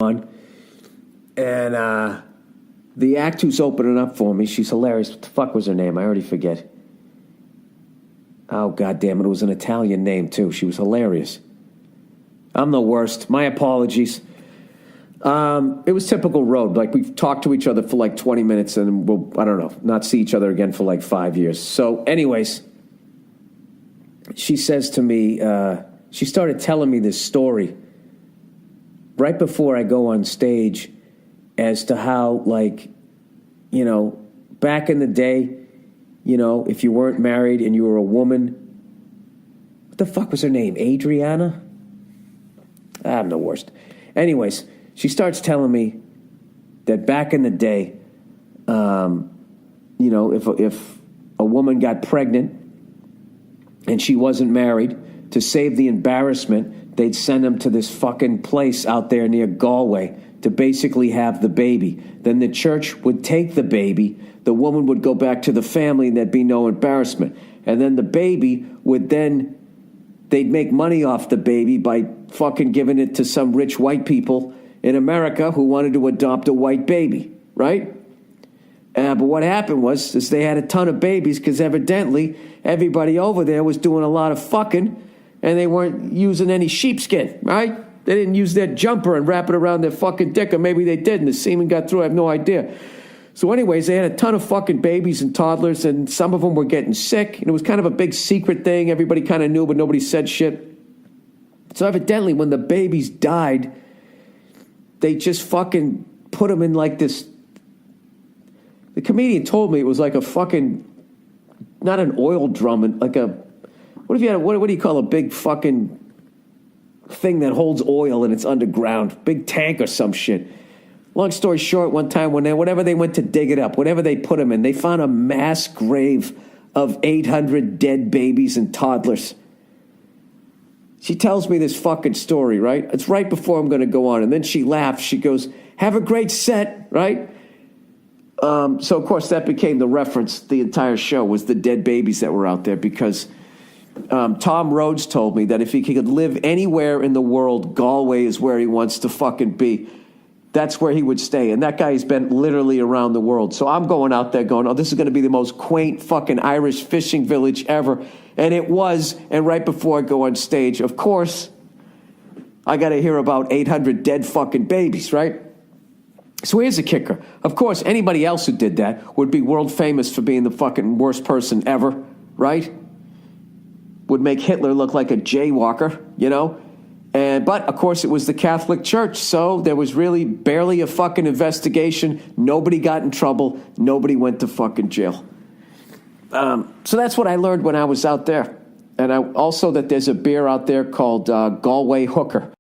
on. And the act who's opening up for me, she's hilarious. What the fuck was her name? I already forget. Oh, goddamn it. It was an Italian name, too. She was hilarious. I'm the worst. My apologies. It was typical road. Like, we've talked to each other for like 20 minutes and we'll, I don't know, not see each other again for like 5 years. So anyways, she says to me, she started telling me this story right before I go on stage as to how, like, you know, back in the day, you know, if you weren't married and you were a woman, what the fuck was her name? Adriana? I'm the worst. Anyways, she starts telling me that back in the day, you know, if a woman got pregnant and she wasn't married, to save the embarrassment, they'd send them to this fucking place out there near Galway to basically have the baby. Then the church would take the baby, the woman would go back to the family, and there'd be no embarrassment. And then the baby would then, they'd make money off the baby by fucking giving it to some rich white people in America who wanted to adopt a white baby, right? But what happened was is they had a ton of babies because evidently everybody over there was doing a lot of fucking and they weren't using any sheepskin, right? They didn't use their jumper and wrap it around their fucking dick, or maybe they did and the semen got through. I have no idea. So anyways, they had a ton of fucking babies and toddlers, and some of them were getting sick. And it was kind of a big secret thing. Everybody kind of knew, but nobody said shit. So evidently, when the babies died, they just fucking put them in like this. The comedian told me it was like a fucking, not an oil drum, like a, what if you had what do you call a big fucking thing that holds oil and it's underground? Big tank or some shit. Long story short, one time whenever they went to dig it up, whatever they put them in, they found a mass grave of 800 dead babies and toddlers. She tells me this fucking story, right? It's right before I'm going to go on. And then she laughs. She goes, have a great set, right? So, of course, that became the reference. The entire show was the dead babies that were out there because Tom Rhodes told me that if he could live anywhere in the world, Galway is where he wants to fucking be. That's where he would stay. And that guy has been literally around the world. So I'm going out there going, oh, this is going to be the most quaint fucking Irish fishing village ever. And it was. And right before I go on stage, of course, I got to hear about 800 dead fucking babies, right? So here's the kicker. Of course, anybody else who did that would be world famous for being the fucking worst person ever, right? Would make Hitler look like a jaywalker, you know? But, of course, it was the Catholic Church, so there was really barely a fucking investigation. Nobody got in trouble. Nobody went to fucking jail. So that's what I learned when I was out there. And also that there's a beer out there called Galway Hooker.